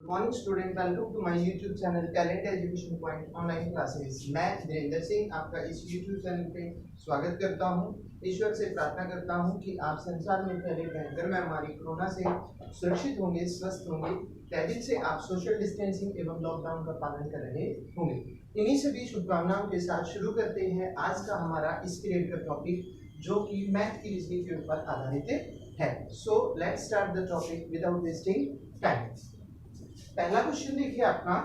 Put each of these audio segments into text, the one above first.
Good morning student, welcome to my YouTube channel Talent Education Point online classes. मैं धीरेन्द्र सिंह आपका इस YouTube channel पे स्वागत करता हूं। ईश्वर से प्रार्थना करता हूं कि आप संसार में फैले भयंकर महामारी कोरोना से सुरक्षित होंगे, स्वस्थ होंगे। तैदिल से आप सोशल डिस्टेंसिंग एवं लॉकडाउन का पालन कर रहे होंगे। इन्हीं सभी शुभकामनाओं के साथ शुरू करते हैं आज का हमारा इस पीरियड का टॉपिक, जो कि मैथ की रीजनिंग के ऊपर आधारित है। So let's start the topic without wasting time. पहला क्वेश्चन देखिए आपका,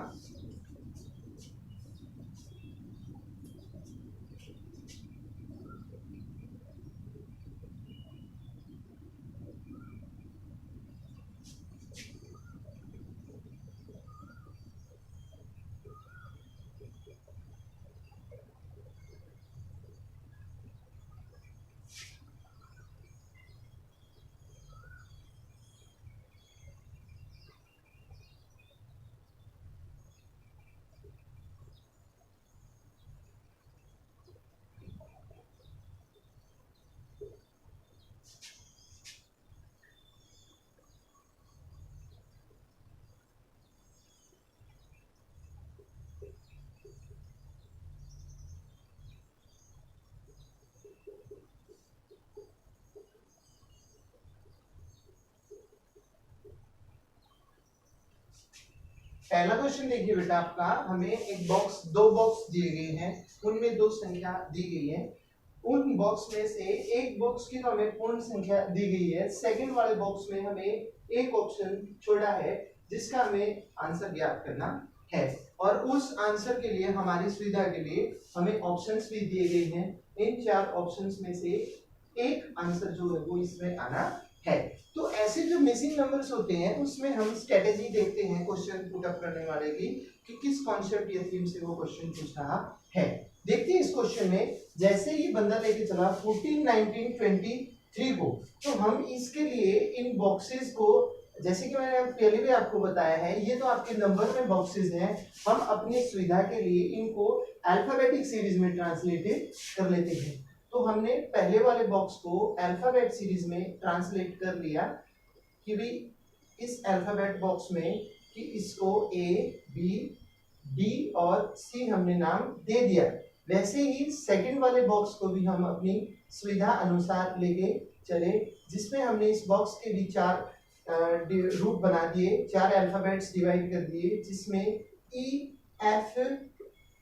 पहला क्वेश्चन देखिए बेटा आपका, हमें एक बॉक्स, दो बॉक्स दिए गए हैं, उनमें दो संख्या दी गई है। उन बॉक्स में से एक बॉक्स की तो हमें पूर्ण संख्या दी गई है, सेकंड वाले बॉक्स में हमें एक ऑप्शन छोड़ा है जिसका हमें आंसर ज्ञात करना है। और उस आंसर के लिए, हमारी सुविधा के लिए, हमें ऑप्शंस भी दिए गए हैं। इन चार ऑप्शंस में से एक आंसर जो है वो इसमें आना है। तो ऐसे जो मिसिंग नंबर्स होते हैं उसमें हम स्ट्रेटेजी देखते हैं क्वेश्चन पुट अप करने वाले की, कि किस कॉन्सेप्ट या थीम से वो क्वेश्चन पूछ रहा है। देखते हैं इस क्वेश्चन में, जैसे ही बंदा लेके चला 14, 19, 23 को, तो हम इसके लिए इन बॉक्सेस को, जैसे कि मैंने पहले भी आपको बताया है, ये तो आपके नंबर में बॉक्सेस हैं, हम अपनी सुविधा के लिए इनको अल्फाबेटिक सीरीज में ट्रांसलेट कर लेते हैं। तो हमने पहले वाले बॉक्स को अल्फाबेट सीरीज में ट्रांसलेट कर लिया कि भी इस अल्फाबेट बॉक्स में कि इसको ए, बी, डी और सी हमने नाम दे दिया। वैसे ही सेकंड वाले बॉक्स को भी हम अपनी सुविधा अनुसार लेके चले, जिसमें हमने इस बॉक्स के भी चार रूप बना दिए, चार अल्फाबेट्स डिवाइड कर दिए, जिसमें ई, एफ,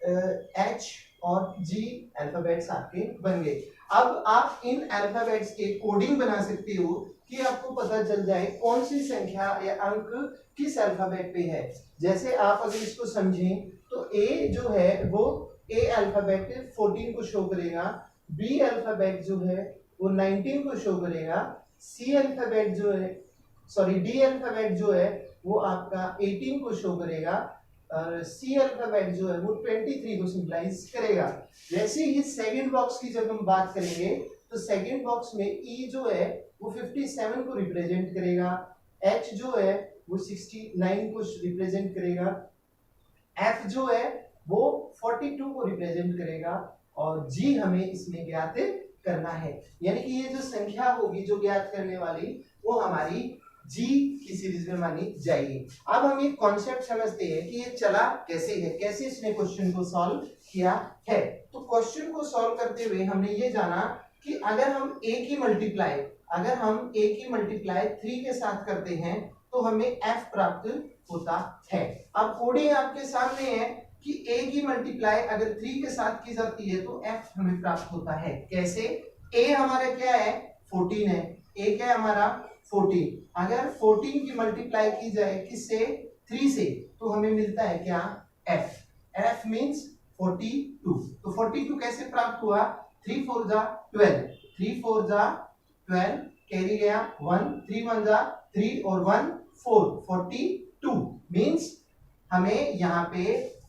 एच और जी अल्फाबेट्स आपके बन गए। अब आप इन अल्फाबेट्स के कोडिंग बना सकते हो कि आपको पता चल जाए कौन सी संख्या या अंक किस अल्फाबेट पे है। जैसे आप अगर इसको समझें तो ए जो है वो ए अल्फाबेट 14 को शो करेगा, बी अल्फाबेट जो है वो 19 को शो करेगा, सी अल्फाबेट जो है, सॉरी डी अल्फाबेट जो है वो आपका 18 को शो करेगा, और सी अल्फाबेट जो है वो 23 को सिंबलाइज करेगा। वैसे ही सेकंड बॉक्स की जब हम बात करेंगे तो सेकंड बॉक्स में ई जो है वो 57 को रिप्रेजेंट करेगा, एच जो है वो 69 को रिप्रेजेंट करेगा, एफ जो है वो 42 को रिप्रेजेंट करेगा, और जी हमें इसमें ज्ञात करना है। यानी कि ये जो संख्या होगी जो ज्ञात करने वाली, वो हमारी जी की सीरीज में मानी जाएगी। अब हम एक कॉन्सेप्ट समझते हैं कि ये चला कैसे है, कैसे इसने क्वेश्चन को सॉल्व किया है। तो क्वेश्चन को सॉल्व करते हुए हमने ये जाना कि अगर हम a की मल्टीप्लाई, अगर हम a की मल्टीप्लाई 3 के साथ करते हैं तो हमें f प्राप्त होता है। अब कोडिंग आपके सामने है कि a की मल्टीप्लाई अगर 3 के साथ की जाती है तो f हमें प्राप्त होता है। कैसे? a हमारा क्या है? 14 है। a क्या है हमारा? 14। अगर 14 की मल्टीप्लाई की जाए किससे? 3 से, तो हमें मिलता है क्या? f। f means 42। तो 42 कैसे प्राप्त हुआ? 3 4 जा 12, 3 4 जा 12, कैरी गया 1, 3 1 जा 3 और 1 4, 42 मींस हमें यहाँ पे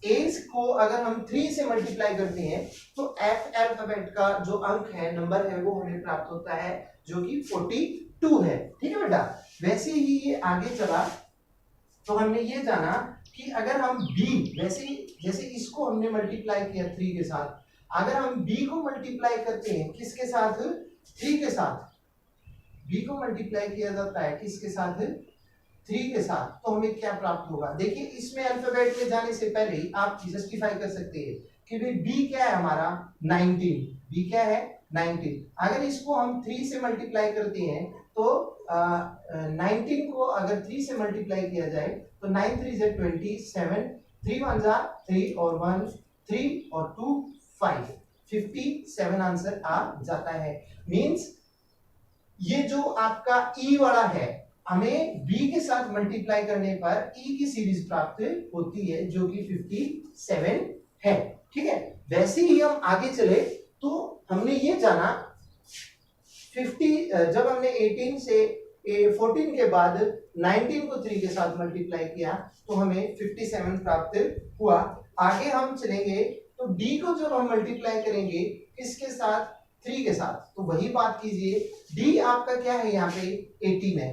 a को अगर हम 3 से मल्टीप्लाई करते हैं तो f अल्फाबेट का जो अंक है, नंबर है, वो हमें प्राप्त होता है, जो कि 42 है। ठीक है बेटा। वैसे ही ये आगे चला तो हमने ये जाना कि अगर हम b, वैसे जैसे इसको हमने मल्टीप्लाई किया 3 के साथ, अगर हम b को मल्टीप्लाई करते हैं किसके साथ? 3 के साथ। b को मल्टीप्लाई किया जाता है किसके साथ? 3 के साथ, तो हमें क्या प्राप्त होगा। देखिए इसमें अल्फाबेट में जाने से पहले ही आप जस्टिफाई कर सकते हैं कि भाई बी क्या है हमारा 19, बी क्या है 19। अगर इसको हम 3 से मल्टीप्लाई करते हैं तो 19 को अगर 3 से मल्टीप्लाई किया जाए तो 9 3 से 27, 3 1 जा 3 और 1 3 और 2 5, 57 आंसर आ जाता है। मींस ये जो आपका ई वाला है हमें बी के साथ मल्टीप्लाई करने पर ई की सीरीज प्राप्त होती है जो कि 57 है। ठीक है, वैसे ही हम आगे चले तो हमने ये जाना 50 जब हमने 18 से 14 के बाद 19 को 3 के साथ मल्टीप्लाई किया तो हमें 57 प्राप्त हुआ। आगे हम चलेंगे तो डी को जब हम मल्टीप्लाई करेंगे किसके साथ 3 के साथ, तो वही बात कीजिए डी आपका क्या है यहाँ पे 18 है,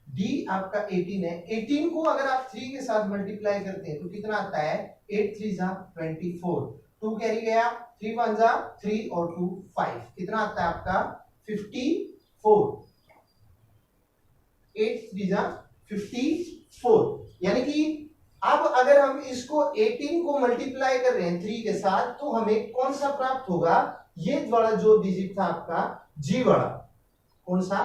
डी आपका 18 है। 18 को अगर आप 3 के साथ मल्टीप्लाई करते हैं तो कितना आता है 8 3 जा 24, 2 कैरी गया 3 1 जा 3 और 2 5, कितना आता है आपका 54, 8 3 जा 54। यानी कि अब अगर हम इसको 18 को मल्टीप्लाई कर रहे हैं 3 के साथ तो हमें कौन सा प्राप्त होगा, ये वाला जो डिजिट था आपका जी वाला, कौन सा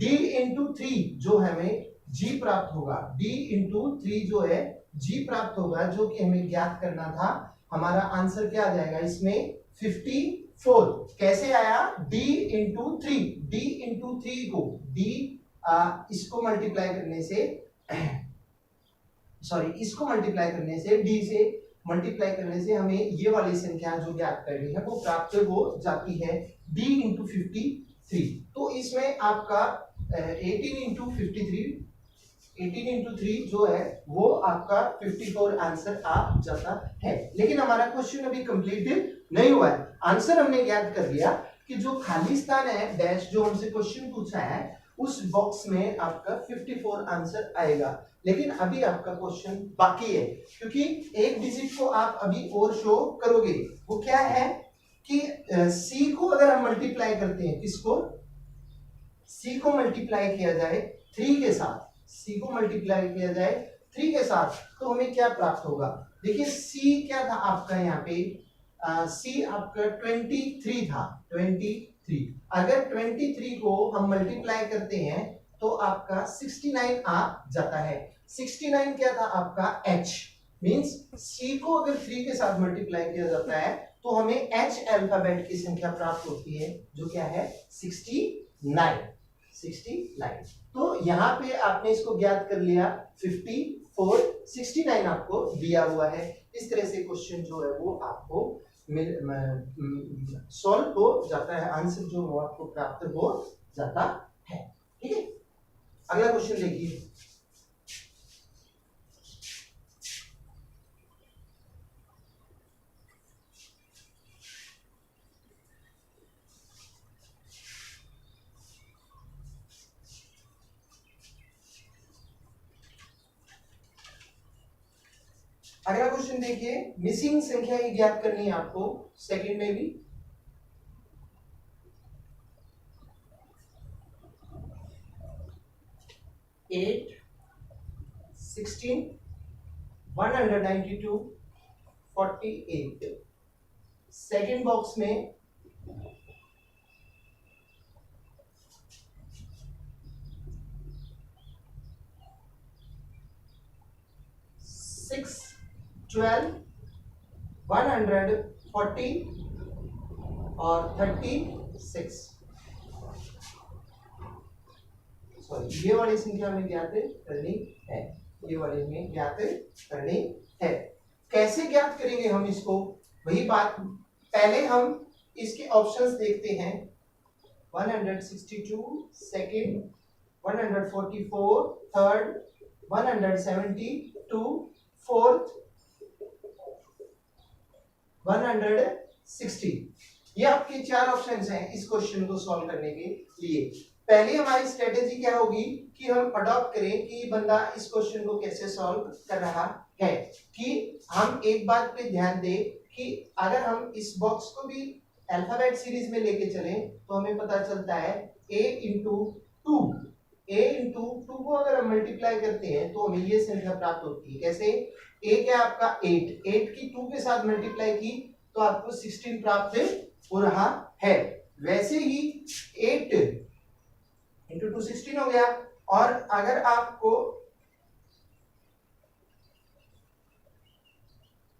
d इंटू 3 जो हमें g प्राप्त होगा, d इंटू 3 जो है g प्राप्त होगा जो कि हमें ज्ञात करना था। हमारा आंसर क्या आ जाएगा इसमें 54। कैसे आया d इंटू 3, d इंटू 3 को d इसको मल्टीप्लाई करने से सॉरी इसको मल्टीप्लाई करने से d से मल्टीप्लाई करने से हमें ये वाली संख्या जो ज्ञात करनी है वो प्राप्त हो जाती है d इंटू 53। तो इसमें आपका 18 इंटू 53, 18 इंटू 3 जो है वो आपका 54 आंसर आ जाता है। लेकिन हमारा क्वेश्चन अभी कंप्लीट नहीं हुआ है। आंसर हमने ज्ञात कर लिया कि जो खाली स्थान है डैश जो हमसे क्वेश्चन पूछा है उस बॉक्स में आपका 54 आंसर आएगा। लेकिन अभी आपका क्वेश्चन बाकी है क्योंकि एक डिजिट को आप अभी और शो करोगे। वो क्या है कि c को अगर हम मल्टीप्लाई करते हैं, किसको c को मल्टीप्लाई किया जाए 3 के साथ, c को मल्टीप्लाई किया जाए 3 के साथ तो हमें क्या प्राप्त होगा। देखिए c क्या था आपका यहाँ पे c आपका 23 था, 23। अगर 23 को हम मल्टीप्लाई करते हैं तो आपका 69 आ जाता है। 69 क्या था आपका h, मींस c को अगर 3 के साथ मल्टीप्लाई किया जाता है तो हमें h अल्फाबेट की संख्या प्राप्त होती है जो क्या है 69। तो यहाँ पे आपने इसको ज्ञात कर लिया 54, 69 आपको दिया हुआ है। इस तरह से क्वेश्चन जो है वो आपको सॉल्व हो जाता है, आंसर जो वो आपको प्राप्त हो जाता है। ठीक है, अगला क्वेश्चन देखिए। अगला क्वेश्चन देखिए, मिसिंग संख्या ही ज्ञात करनी है आपको सेकंड में भी। एट 16 192 48। सेकंड बॉक्स में 6 12 140 और 36। सॉरी ये वाली संख्या हमें ज्ञात करनी है, ये वाली हमें ज्ञात करनी है। कैसे ज्ञात करेंगे हम इसको, वही बात, पहले हम इसके ऑप्शंस देखते हैं। 162 सेकंड, 144 थर्ड, 172 फोर्थ, 160। ये आपके 4 ऑप्शंस हैं इस क्वेश्चन को सॉल्व करने के लिए। पहली हमारी स्ट्रेटेजी क्या होगी कि हम अडॉप्ट करें कि बंदा इस क्वेश्चन को कैसे सॉल्व कर रहा है। कि हम एक बात पे ध्यान दें कि अगर हम इस बॉक्स को भी अल्फाबेट सीरीज में लेके चलें तो हमें पता चलता है a into 2, a into two को अगर हम मल्टीप्लाई करते हैं तो हमें ये संख्या प्राप्त होती है। कैसे? a क्या आपका 8, 8 की 2 के साथ मल्टीप्लाई की तो आपको 16 प्राप्त हो रहा है। वैसे ही 8 इंटू 2 16 हो गया। और अगर आपको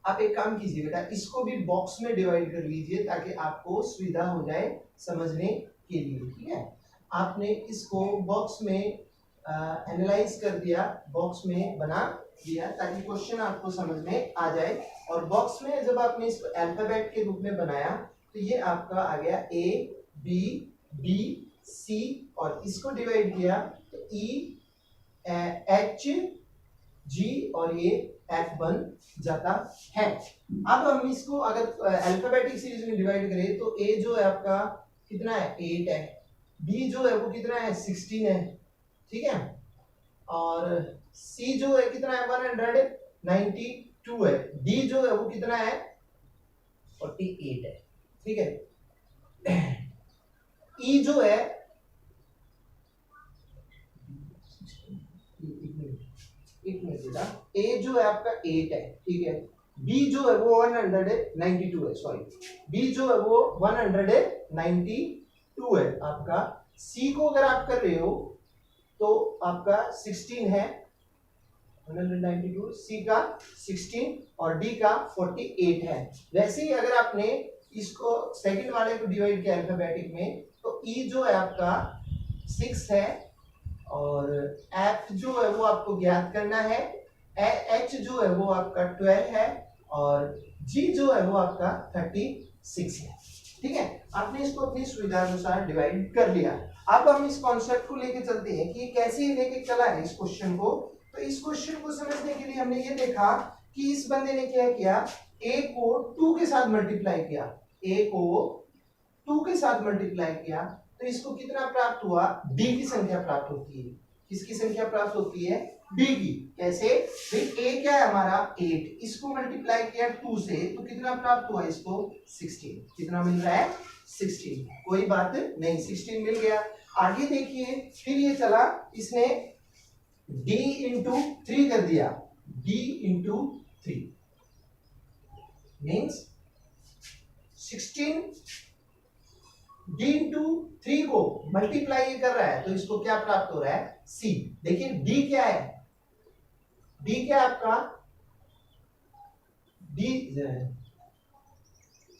आप एक काम कीजिए बेटा, इसको भी बॉक्स में डिवाइड कर लीजिए ताकि आपको सुविधा हो जाए समझने के लिए। ठीक है, आपने इसको बॉक्स में एनालाइज कर दिया, बॉक्स में बना दिया ताकि क्वेश्चन आपको समझ में आ जाए। और बॉक्स में जब आपने इसको अल्फाबेट के रूप में बनाया तो ये आपका आ गया ए बी बी सी, और इसको डिवाइड किया तो ई एच जी और ये एफ बन जाता है। अब हम इसको अगर अल्फाबेटिक सीरीज में डिवाइड करें तो ए जो है आपका कितना है 8 है, बी जो है वो कितना है 16 है, ठीक है, और सी जो है कितना है 192 है, डी जो है वो कितना है 48 है, ठीक है। ई जो है ए जो है आपका 8 है, ठीक है, बी जो है वो 192 है, सॉरी, बी जो है वो 192 है आपका। सी को अगर आप कर रहे हो तो आपका 16 है, 192, सी का 16 और डी का 48 है। वैसे ही अगर आपने इसको सेकंड वाले को डिवाइड किया अल्फाबेटिक में तो ई जो है आपका 6 है, और एफ जो है वो आपको ज्ञात करना है, एच जो है वो आपका 12 है, और जी जो है वो आपका 36 है, ठीक है। आपने इसको अपनी सुविधा अनुसार डिवाइड कर लिया। अब हम इस कॉन्सेप्ट को लेके चलते हैं कि कैसे लेके चला है इस क्वेश्चन को। तो इस क्वेश्चन को समझने के लिए हमने ये देखा कि इस बंदे ने क्या किया, ए को 2 के साथ मल्टीप्लाई किया, ए को 2 के साथ मल्टीप्लाई किया तो इसको कितना प्राप्त हुआ, डी की संख्या प्राप्त होती है। किसकी संख्या प्राप्त होती है, डी की। कैसे भाई, ए क्या है हमारा 8, इसको मल्टीप्लाई किया 2 से तो कितना प्राप्त हुआ इसको 16, कितना मिल रहा है 16, कोई बात नहीं, 16 मिल गया। आगे देखिए, फिर ये चला, इसने d इंटू 3 कर दिया, d into 3 means 16 d into 3 को मल्टीप्लाई कर रहा है तो इसको क्या प्राप्त हो रहा है, c। देखिए d क्या है, d क्या है आपका, d,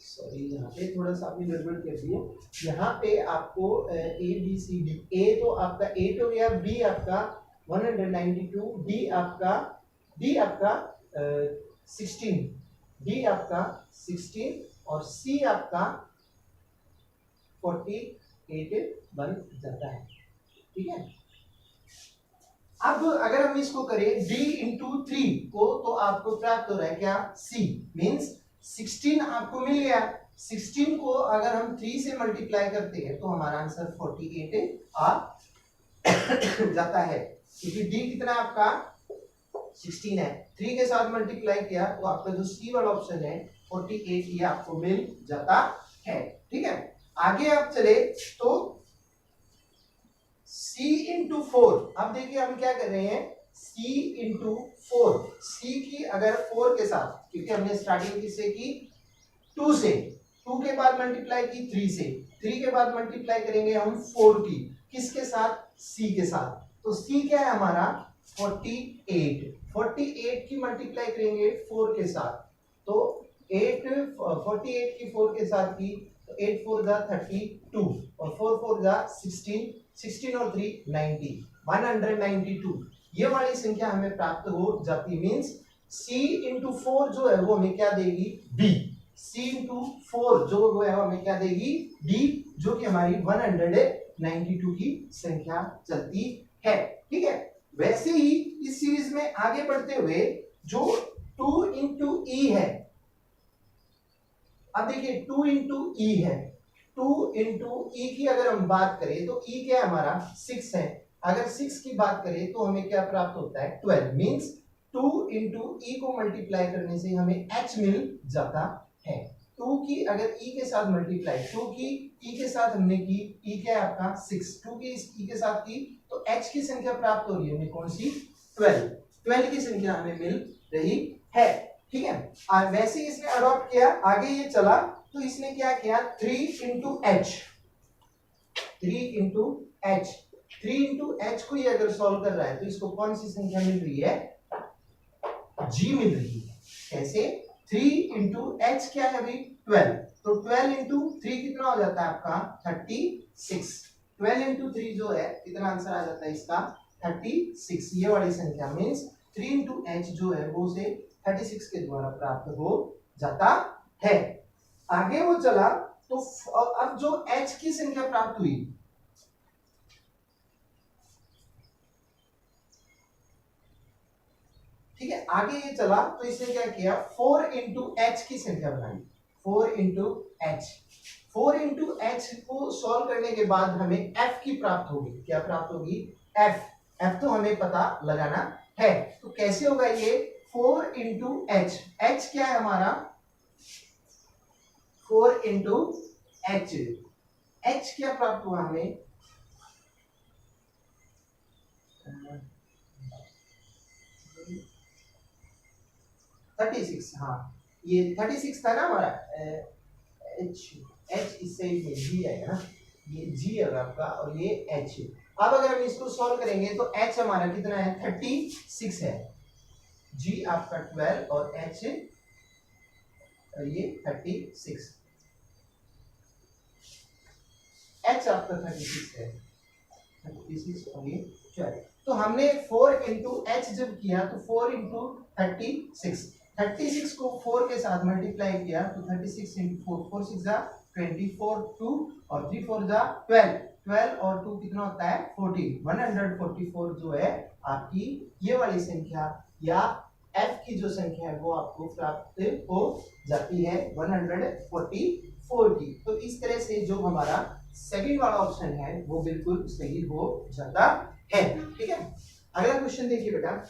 सॉरी यहाँ पे थोड़ा सा आपने गड़बड़ कर दी है। यहाँ पे आपको ए बी सी डी, ए तो आपका 8 हो गया, बी आपका 192, डी आपका 16, डी आपका 16 और सी आपका 48 बन जाता है, ठीक है। अब अगर हम इसको करें d इंटू 3 को तो आपको प्राप्त हो रहा है क्या, c, मीन्स 16 आपको मिल गया। 16 को अगर हम 3 से मल्टीप्लाई करते हैं तो हमारा आंसर 48 आ जाता है, क्योंकि d कितना आपका 16 है, 3 के साथ मल्टीप्लाई किया तो आपका जो सी वाला ऑप्शन है 48 ये आपको मिल जाता है, ठीक है। आगे आप चले तो c इंटू 4, अब देखिए हम क्या कर रहे हैं, c इंटू 4, c की अगर 4 के साथ, क्योंकि हमने स्टार्टिंग किससे की 2 से, 2 के बाद मल्टीप्लाई की 3 से, 3 के बाद मल्टीप्लाई करेंगे हम 4 की, किसके साथ, c के साथ, तो c क्या है हमारा 48, 48 की मल्टीप्लाई करेंगे 4 के साथ तो 48 की 4 के साथ की तो 8 4 जा 32 और 4 4 जा 16, 16 और 3 90, 192 ये वाली संख्या हमें प्राप्त हो जाती, मींस c इंटू 4 जो है वो हमें क्या देगी, d, c इंटू 4 जो वो है हमें क्या देगी, d, जो कि हमारी 192 की संख्या चलती है, ठीक है। वैसे ही इस सीरीज में आगे बढ़ते हुए जो 2 इंटू ई है, अब देखिए 2 इंटू ई है, 2 इंटू ई की अगर हम बात करें तो ई क्या है हमारा 6 है, अगर 6 की बात करें तो हमें क्या प्राप्त होता है 12, मींस 2 इंटू ई को मल्टीप्लाई करने से हमें h मिल जाता है। 2 की अगर e के साथ मल्टीप्लाई 2 की e के साथ हमने की, e क्या है आपका 6, 2 की e के साथ की तो h की संख्या प्राप्त हो रही है हमें कौन सी 12, 12 की संख्या हमें मिल रही है। ठीक है, वैसे इसने अडॉप्ट किया, आगे ये चला तो इसने क्या किया 3 into H, 3 into H, 3 into H को ये अगर सॉल्व कर रहा है तो इसको कौन सी संख्या मिल रही है g मिल रही है। कैसे 3 इंटू एच क्या है अभी 12, तो 12 इंटू 3 कितना हो जाता है आपका 36, 12 इंटू 3 जो है कितना आंसर आ जाता है इसका 36, ये वाली संख्या मीन्स 3 इंटू एच जो है वो से 36 के द्वारा प्राप्त हो जाता है। आगे वो चला तो अब जो h की संख्या प्राप्त हुई, ठीक है, आगे ये चला तो इसने क्या किया 4 इंटू एच की संख्या बनाई, 4 इंटू एच, 4 इंटू एच को सॉल्व करने के बाद हमें f की प्राप्त होगी, क्या प्राप्त होगी f, f तो हमें पता लगाना है, तो कैसे होगा ये 4 इंटू एच, एच क्या है हमारा 4 इंटू एच, एच क्या प्राप्त हुआ हमें 36, हाँ ये 36 था ना हमारा, एच एच इस साइड में जी आएगा ना, ये जी है आपका और ये एच। अब अगर हम इसको सॉल्व करेंगे तो एच हमारा कितना है 36 है, जी आपका 12 और एच ये 36, एच आपका 36 है, 36 और ये 12, तो हमने 4 इंटू एच जब किया तो 4 इंटू 36, 36 को 4 के साथ मल्टीप्लाई किया तो 36 इंटू 4, 4 6 जा 24, 2 और 3 4 जा 12, 12 और 2 कितना होता है 14, 144 जो है आपकी ये वाली संख्या या f की जो संख्या है वो आपको प्राप्त हो जाती है 144 की। तो इस तरह से जो हमारा सेकंड वाला ऑप्शन है वो बिल्कुल सही हो जाता है। ठीक है, अगला क्वेश्चन देखिए बेटा,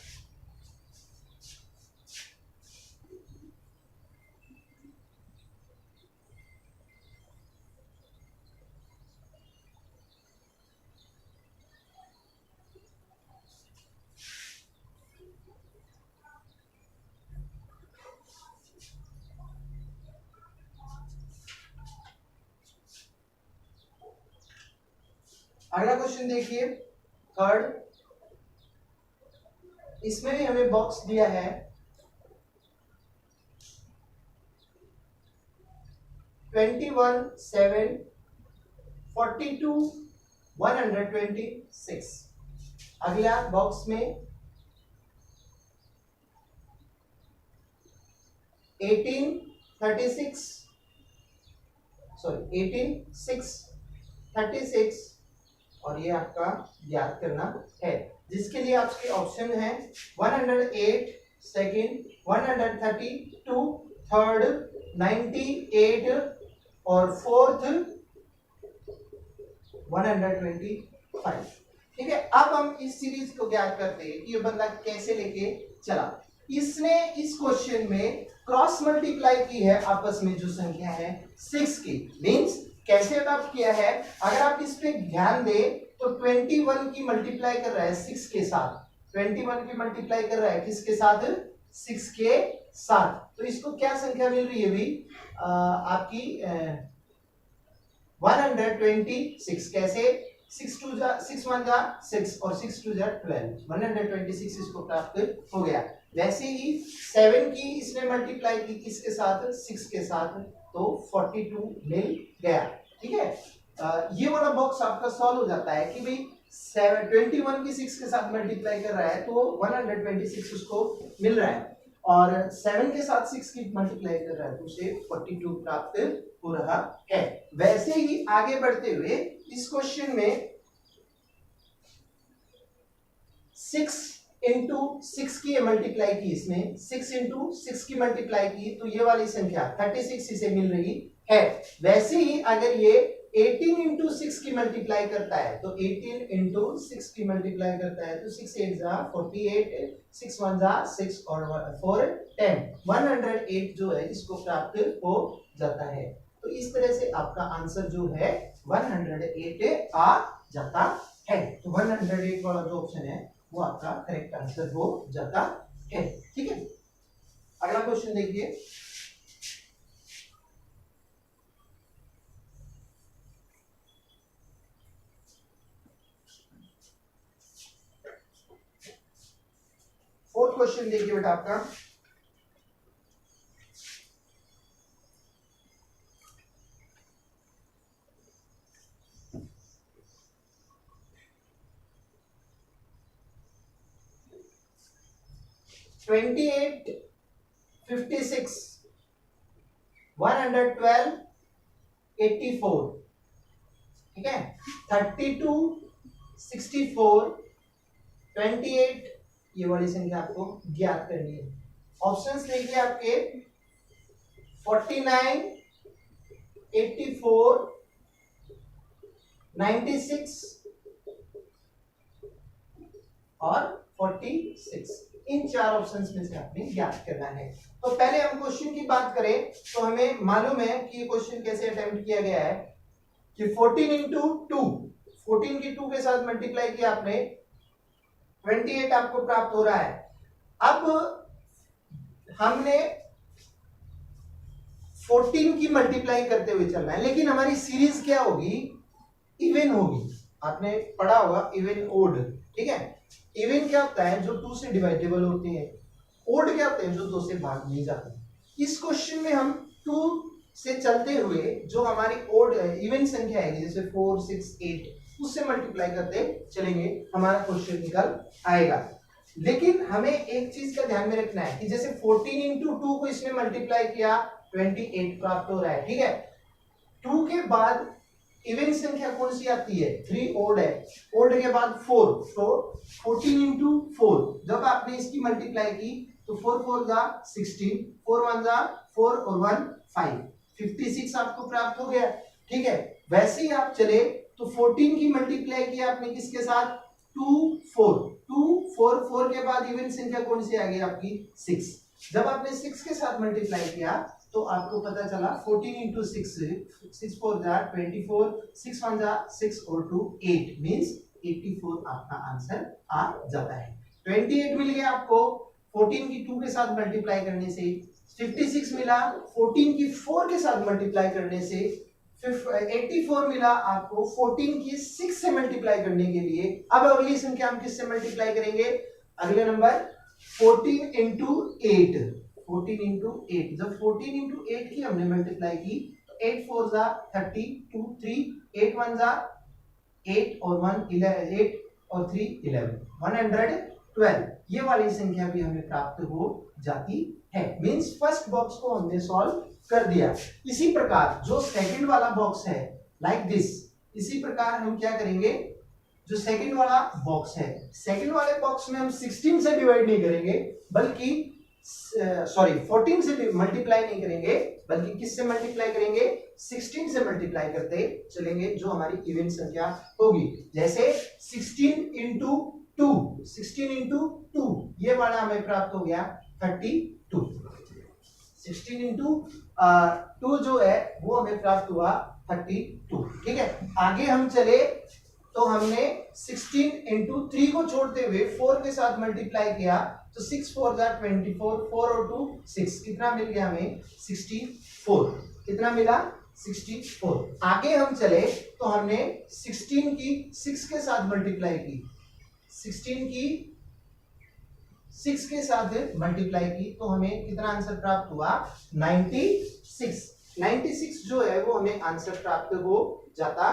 अगला क्वेश्चन देखिए थर्ड, इसमें भी हमें बॉक्स दिया है 21 7 42 126, अगला बॉक्स में 18 36 सॉरी 18 6 36 और ये आपका याद करना है, जिसके लिए आपके ऑप्शन है 108 सेकंड, 132 थर्ड, 98 और फोर्थ 125। ठीक है, अब हम इस सीरीज को ज्ञात करते हैं कि ये बंदा कैसे लेके चला। इसने इस क्वेश्चन में क्रॉस मल्टीप्लाई की है आपस में जो संख्या है 6 की, मींस कैसे अडॉप्ट किया है, अगर आप इस पे ध्यान दें तो 21 की मल्टीप्लाई कर रहा है 6 के साथ, 21 की मल्टीप्लाई कर रहा है किसके साथ 6 के साथ, तो इसको क्या संख्या मिल रही है भी आपकी 126, कैसे 6 2 जा 6 1 जा 6 और 6 2 जा 12, 126 इसको प्राप्त हो गया। वैसे ही 7 की इसने मल्टीप्लाई की किसके साथ 6 के साथ, तो 42 मिल गया। ठीक है, ये वाला बॉक्स आपका सॉल्व हो जाता है कि भाई 21 की 6 के साथ मल्टीप्लाई कर रहा है तो 126 उसको मिल रहा है, और 7 के साथ 6 की मल्टीप्लाई कर रहा है तो उसे 42 प्राप्त हो रहा है। वैसे ही आगे बढ़ते हुए इस क्वेश्चन में 6 इंटू 6 की मल्टीप्लाई की, इसमें 6 इंटू 6 की मल्टीप्लाई की तो ये वाली संख्या 36 इसे मिल रही है। वैसे ही अगर ये 18 इंटू 6 की मल्टीप्लाई करता है, तो 18 इंटू 6 की मल्टीप्लाई करता है, तो 6 8 जा 48, 6 1 जा 6 और 4 10, 108 जो है इसको प्राप्त हो जाता है। तो इस तरह से आपका आंसर जो है 108 आ जाता है। तो 108 वाला जो ऑप्शन है वो आपका करेक्ट आंसर हो जाता है। ठीक है, अगला क्वेश्चन देखिए। फोर्थ क्वेश्चन देखिए बेटा आपका। ट्वेंटी एट 56 112 84, ठीक है, 32 64 28, ये वाली संख्या आपको ज्ञात करनी है। ऑप्शंस देखिए आपके 49 84 96 और 46, इन चार ऑप्शंस में से आपने ज्ञात करना है। तो पहले हम क्वेश्चन की बात करें तो हमें मालूम है कि ये क्वेश्चन कैसे अटेम्प्ट किया गया है कि 14 इंटू 2, 14 की 2 के साथ मल्टीप्लाई किया आपने, 28 आपको प्राप्त हो रहा है। अब हमने 14 की मल्टीप्लाई करते हुए चलना है, लेकिन हमारी सीरीज क्या होगी, इवन होगी। आपने पढ़ा होगा इवन ओड, ठीक है। इवन क्या होता है, जो 2 से डिवाइडेबल होते हैं, ओड क्या होते हैं, जो 2 से भाग नहीं जाते। इस क्वेश्चन में हम 2 से चलते हुए जो हमारी ओड इवन संख्या है जैसे 4 6 8, उससे मल्टीप्लाई करते चलेंगे, हमारा क्वेश्चन निकल आएगा। लेकिन हमें एक चीज का ध्यान में रखना है कि जैसे 14 इंटू 2 को इसमें मल्टीप्लाई किया 28 प्राप्त हो रहा है, ठीक है। 2 के बाद इवन संख्या कौन सी आती है, 3 ओड है, ओड के बाद 4, तो 14 इंटू 4 जब आपने इसकी मल्टीप्लाई की तो 4 4 जा 16, 4 1 जा 4 और 1 5, 56 आपको प्राप्त हो गया, ठीक है। वैसे ही आप चले तो 14 की मल्टीप्लाई की आपने किसके साथ, 2 4, 2 4 4 के बाद इवन संख्या कौन सी आ गई आपकी, 6। जब आपने 6 के साथ मल्टीप्लाई किया तो आपको पता चला 14 इंटू 6, 6 4 जा 24, 6 1 जा 6 और 2 8, मींस 84 आपका आंसर आ जाता है। 28 मिल गया आपको 14 की 2 के साथ मल्टीप्लाई करने से, 56 मिला 14 की 4 के साथ मल्टीप्लाई करने से, 84 मिला आपको 14 की 6 से मल्टीप्लाई करने के लिए। अब अगली संख्या हम किससे मल्टीप्लाई करेंगे, अगले नंबर 14 इंटू 8, 14 इंटू 8, जब 14 इंटू 8 की हमने मल्टीप्लाई की तो 8 4 जा 30, 2 3, 8 1 जा 8 और 1 11, 8 और 3 11, 112, ये वाली संख्या भी हमें प्राप्त हो जाती है। मींस फर्स्ट बॉक्स को हमने सॉल्व कर दिया। इसी प्रकार जो सेकंड वाला बॉक्स है लाइक दिस, इसी प्रकार हम क्या करेंगे, जो सेकंड वाला बॉक्स है, सेकंड वाले बॉक्स में हम 16 से डिवाइड नहीं करेंगे, बल्कि 14 से मल्टीप्लाई नहीं करेंगे, बल्कि किससे मल्टीप्लाई करेंगे, 16 से मल्टीप्लाई करते चलेंगे, जो हमारी इवन संख्या होगी। जैसे 16 इंटू 2, 16 इंटू 2, ये वाला हमें प्राप्त हो गया 32, 16 इंटू 2 जो है वो हमें प्राप्त हुआ 32, ठीक है। आगे हम चले तो हमने 16 इंटू 3 को छोड़ते हुए 4 के साथ मल्टीप्लाई किया तो 6 4 जा 24, 4 और 2 6, कितना मिल गया हमें, 64, कितना मिला, 64। आगे हम चले तो हमने 16 की 6 के साथ मल्टीप्लाई की, 16 की 6 के साथ मल्टीप्लाई की तो हमें कितना आंसर प्राप्त हुआ, 96, 96 जो है वो हमें आंसर प्राप्त हो जाता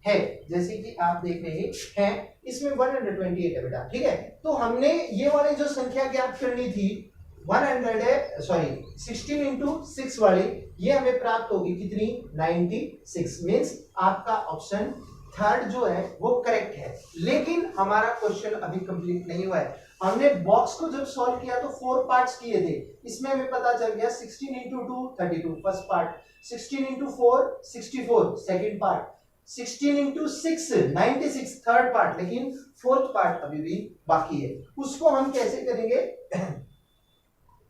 है। जैसे कि आप देख रहे हैं इसमें 128 है बेटा, ठीक है। तो हमने ये वाली जो संख्या ज्ञात करनी थी 16 इंटू 6 वाली, ये हमें प्राप्त होगी कितनी, 96, मींस आपका ऑप्शन थर्ड जो है वो करेक्ट है। लेकिन हमारा क्वेश्चन अभी कंप्लीट नहीं हुआ है। हमने बॉक्स को जब सॉल्व किया तो 4 पार्ट्स किए थे, इसमें हमें पता चल गया 16 into 2 32 first part, 16 into 4 64 second part, 16 into 6 96 third part, लेकिन फोर्थ पार्ट अभी भी बाकी है। उसको हम कैसे करेंगे?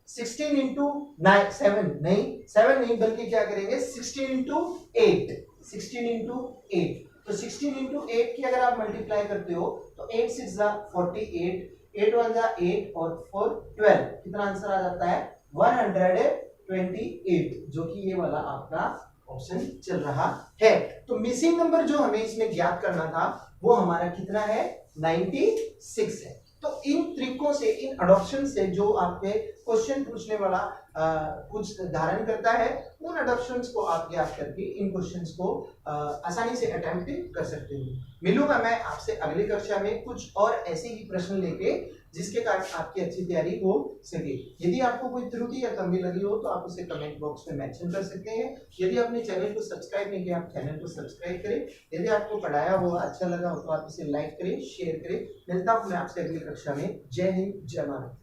16 इंटू 7 नहीं, 7 नहीं, बल्कि क्या करेंगे 16 इंटू 8, 16 इंटू 8। तो 16 इंटू 8 की अगर आप मल्टीप्लाई करते हो तो 8 6 जा 48, 8 1 जा 8 और 4 12, कितना आंसर आ जाता है 128, जो कि ये वाला आपका ऑप्शन चल रहा है। तो मिसिंग नंबर जो हमें इसमें ज्ञात करना था वो हमारा कितना है 96 है। तो इन ट्रिकों से, इन अडॉप्शन से जो आपके क्वेश्चन पूछने वाला कुछ धारण करता है, उन अडॉप्शंस को आप याद करके इन क्वेश्चंस को आसानी से अटेम्प्ट कर सकते हो। मिलूंगा मैं आपसे अगली कक्षा में कुछ और ऐसे ही प्रश्न लेके, जिसके कारण आपकी अच्छी तैयारी हो सके। यदि आपको कोई त्रुटि या कमी लगी हो तो आप उसे कमेंट बॉक्स में मेंशन कर सकते हैं। यदि आपने चैनल को सब्सक्राइब नहीं किया, आप चैनल को सब्सक्राइब करें। यदि आपको पढ़ाया हुआ अच्छा लगा हो तो आप इसे लाइक करें, शेयर करें। मिलता हूं मैं आपसे अगली कक्षा में। जय हिंद, जय भारत।